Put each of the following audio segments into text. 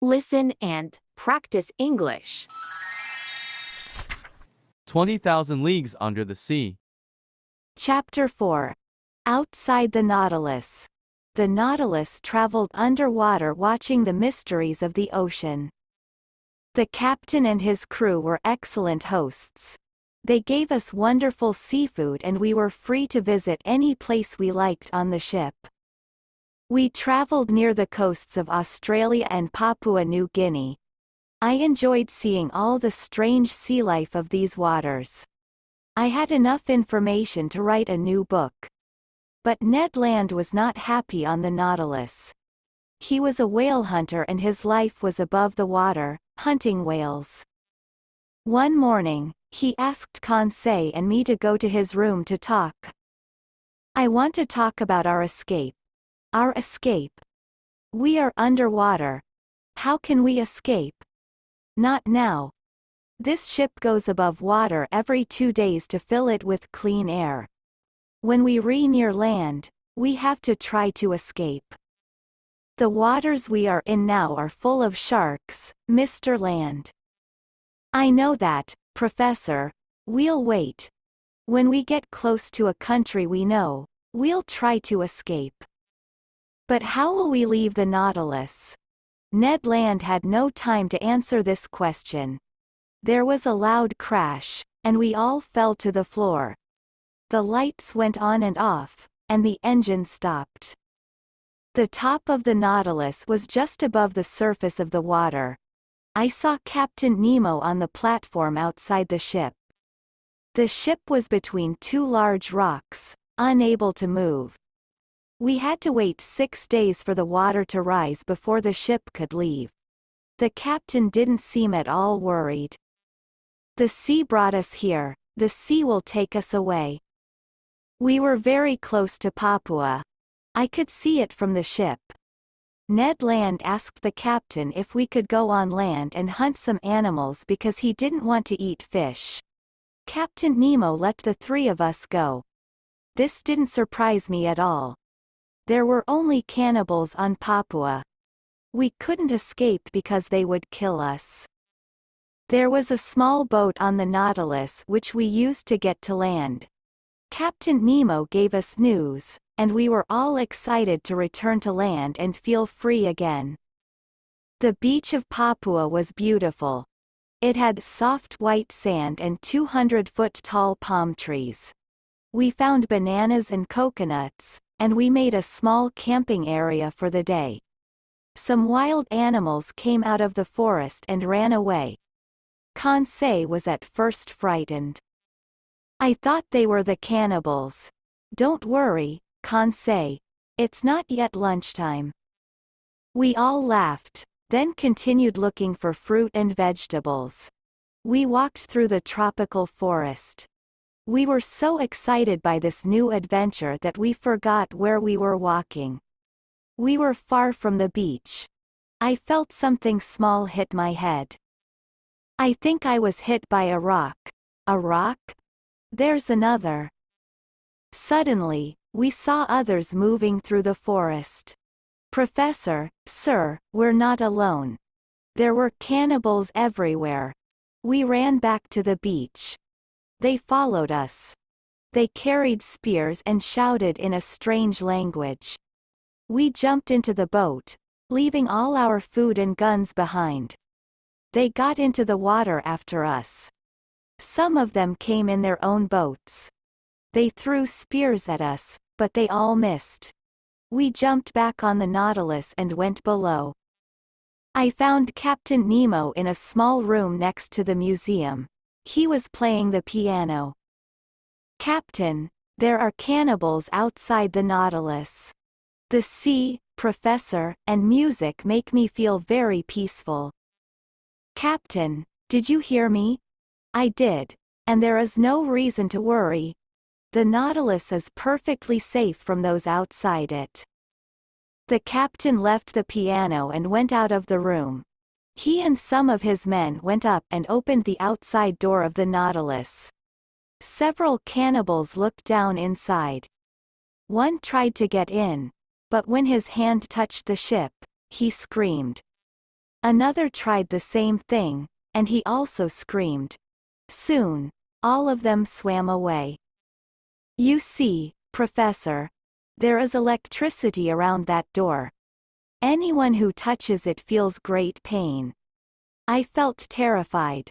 Listen and practice English. 20,000 Leagues Under the Sea. Chapter 4. Outside the Nautilus. The Nautilus traveled underwater watching the mysteries of the ocean. The captain and his crew were excellent hosts. They gave us wonderful seafood and we were free to visit any place we liked on the ship. We traveled near the coasts of Australia and Papua New Guinea. I enjoyed seeing all the strange sea life of these waters. I had enough information to write a new book. But Ned Land was not happy on the Nautilus. He was a whale hunter and his life was above the water, hunting whales. One morning, he asked Conseil and me to go to his room to talk. I want to talk about our escape. Our escape. We are underwater. How can we escape? Not now. This ship goes above water every 2 days to fill it with clean air. When we near land, we have to try to escape. The waters we are in now are full of sharks, Mr. Land. I know that, Professor. We'll wait. When we get close to a country we know, we'll try to escape. But how will we leave the Nautilus? Ned Land had no time to answer this question. There was a loud crash, and we all fell to the floor. The lights went on and off, and the engine stopped. The top of the Nautilus was just above the surface of the water. I saw Captain Nemo on the platform outside the ship. The ship was between two large rocks, unable to move. We had to wait 6 days for the water to rise before the ship could leave. The captain didn't seem at all worried. The sea brought us here, the sea will take us away. We were very close to Papua. I could see it from the ship. Ned Land asked the captain if we could go on land and hunt some animals because he didn't want to eat fish. Captain Nemo let the 3 of us go. This didn't surprise me at all. There were only cannibals on Papua. We couldn't escape because they would kill us. There was a small boat on the Nautilus which we used to get to land. Captain Nemo gave us news, and we were all excited to return to land and feel free again. The beach of Papua was beautiful. It had soft white sand and 200-foot-tall palm trees. We found bananas and coconuts, and we made a small camping area for the day. Some wild animals came out of the forest and ran away. Conseil was at first frightened. I thought they were the cannibals. Don't worry, Conseil. It's not yet lunchtime. We all laughed, then continued looking for fruit and vegetables. We walked through the tropical forest. We were so excited by this new adventure that we forgot where we were walking. We were far from the beach. I felt something small hit my head. I think I was hit by a rock. A rock? There's another. Suddenly, we saw others moving through the forest. Professor, sir, we're not alone. There were cannibals everywhere. We ran back to the beach. They followed us. They carried spears and shouted in a strange language. We jumped into the boat, leaving all our food and guns behind. They got into the water after us. Some of them came in their own boats. They threw spears at us, but they all missed. We jumped back on the Nautilus and went below. I found Captain Nemo in a small room next to the museum. He was playing the piano. Captain, there are cannibals outside the Nautilus. The sea, Professor, and music make me feel very peaceful. Captain, did you hear me? I did. And there is no reason to worry. The Nautilus is perfectly safe from those outside it. The captain left the piano and went out of the room. He and some of his men went up and opened the outside door of the Nautilus. Several cannibals looked down inside. One tried to get in, but when his hand touched the ship, he screamed. Another tried the same thing, and he also screamed. Soon, all of them swam away. You see, Professor, there is electricity around that door. Anyone who touches it feels great pain. I felt terrified.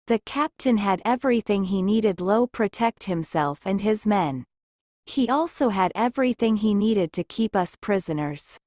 The captain had everything he needed to protect himself and his men. He also had everything he needed to keep us prisoners.